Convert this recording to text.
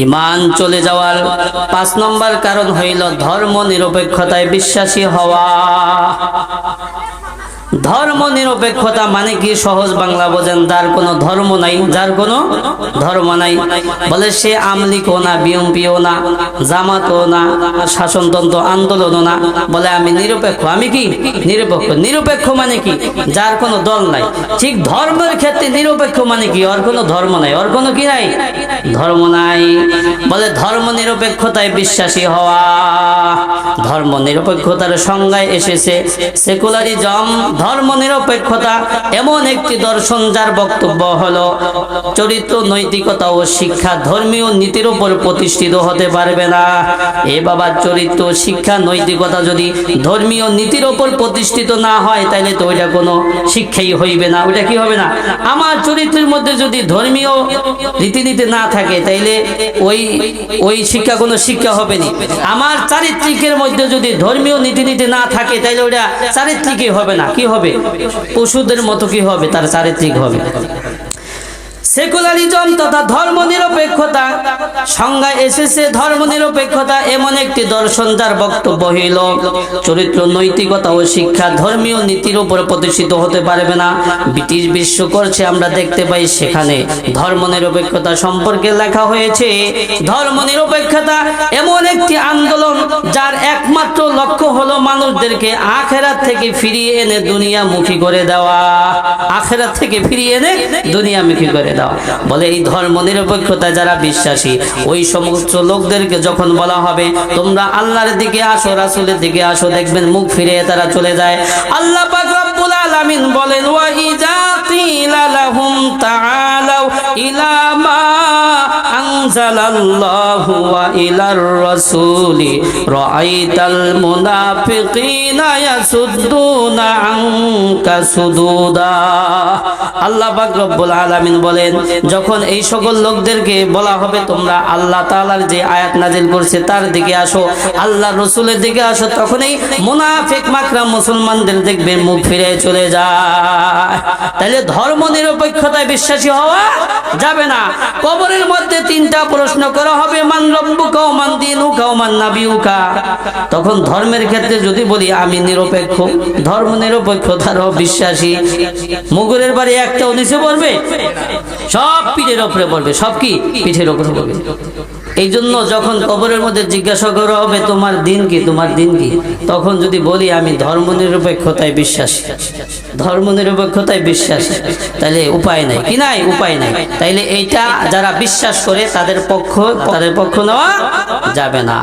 ঈমান চলে যাওয়ার 5 নম্বর কারণ হইল ধর্ম নিরপেক্ষতায় বিশ্বাসী হওয়া। ধর্ম নিরপেক্ষতা মানে কি? সহজ বাংলা বোঝেন, যার কোনো ধর্ম নাই, যার কোনো ধর্ম নাই, বলে সে আমলিকও না, বিএনপিও না, জামাতও না, শাসনতন্ত্র আন্দোলনও না, বলে আমি নিরপেক্ষ। আমি কি? নিরপেক্ষ। নিরপেক্ষ মানে কি? যার কোনো দল নাই। ঠিক ধর্মের ক্ষেত্রে নিরপেক্ষ মানে কি? ওর কোনো ধর্ম নাই, ওর কোনো কি নাই? ধর্ম নাই। বলে ধর্ম নিরপেক্ষতায় বিশ্বাসী হওয়া। ধর্ম নিরপেক্ষতার সংজ্ঞায় এসেছে সেকুলারিজম। ধর্ম নিরপেক্ষতা এমন একটি দর্শন যার বক্তব্য হলো চরিত্র, নৈতিকতা ও শিক্ষা ধর্মীয় নীতির উপর প্রতিষ্ঠিত হতে পারবে না। এ বাবা, চরিত্র, শিক্ষা, নৈতিকতা যদি ধর্মীয় নীতির উপর প্রতিষ্ঠিত না হয় তাহলে তো ওইটা কোনো শিক্ষাই হইবে না। ওইটা কি হবে না? আমার চরিত্রের মধ্যে যদি ধর্মীয় রীতিনীতি না থাকে তাইলে ওই শিক্ষা কোনো শিক্ষা হবে না। আমার চারিত্রিকের মধ্যে যদি ধর্মীয় নীতিনীতি না থাকে তাইলে ওইটা চারিত্রিকই হবে না। কি হবে? পশুদের মতো কি হবে? তার চারিত্রিক হবে। সেকুলারিজম তথা ধর্ম নিরপেক্ষতা সংজ্ঞায় এসেছে ধর্ম নিরপেক্ষতা এমন একটি দর্শন যার বক্তব্য হইল চরিত্র, নৈতিকতা ও শিক্ষা ধর্মীয় নীতির উপর প্রতিষ্ঠিত হতে পারবে না। ব্রিটিশ বিশ্ব করছে, আমরা দেখতে পাই সেখানে ধর্ম নিরপেক্ষতা সম্পর্কে লেখা হয়েছে ধর্ম নিরপেক্ষতা এমন একটি আন্দোলন যার একমাত্র লক্ষ্য হলো মানুষদেরকে আখিরাত থেকে ফিরিয়ে এনে দুনিয়ামুখী করে দেওয়া। আখিরাত থেকে ফিরিয়ে এনে দুনিয়ামুখী করে দেওয়া। বলে এই ধর্ম নিরপেক্ষতা যারা বিশ্বাসী ওই সমস্ত লোকদেরকে যখন বলা হবে তোমরা আল্লাহর দিকে আসো, রাসূলের দিকে আসো, দেখবেন মুখ ফিরে তারা চলে যায়। আল্লাহ পাক রব্বুল আলামিন বলেন ওয়া ইযা কিলা লাহুম তাআলাউ ইলা মা আনজালাল্লাহু ওয়া ইলার রাসূলি রাআইতাল মুনাফিকিনা ইয়াসুদ্দুনা আনকা সুদুদা। আল্লাহ পাক রব্বুল আলামিন বলেন যখন এই সকল লোকদেরকে বলা হবে তোমরা আল্লাহ তাআলার যে আয়াত নাজিল করছে তার দিকে আসো, আল্লাহ রাসূলের দিকে আসো, তখনই মুনাফিক মাকরাম মুসলমানদের দেখবে মুখ ফিরে চলে যায়। তাহলে ধর্ম নিরপেক্ষতায় বিশ্বাসী হওয়া যাবে না। কবরের মধ্যে 3টা প্রশ্ন করা হবে, মান রব্বুকা ওয়া মান দীনুকা ওয়া মান নাবিয়ুকা। তখন ধর্মের ক্ষেত্রে যদি বলি আমি নিরপেক্ষ, ধর্ম নিরপেক্ষতার বিশ্বাসী, মুগুরের বাড়ি একটাও নিচে পড়বে, সব পিঠের উপরে পড়বে। সব কি? পিঠের উপরে পড়বে। এই জন্য যখন কবরের মধ্যে জিজ্ঞাসা করা হবে তোমার দিন কি, তোমার দিন কি, তখন যদি বলি আমি ধর্ম নিরপেক্ষতায় বিশ্বাসী, ধর্ম নিরপেক্ষতায় বিশ্বাসী, তাহলে উপায় নাই। কি নাই? উপায় নাই। তাইলে এইটা যারা বিশ্বাস করে তাদের পক্ষ নেওয়া যাবে না।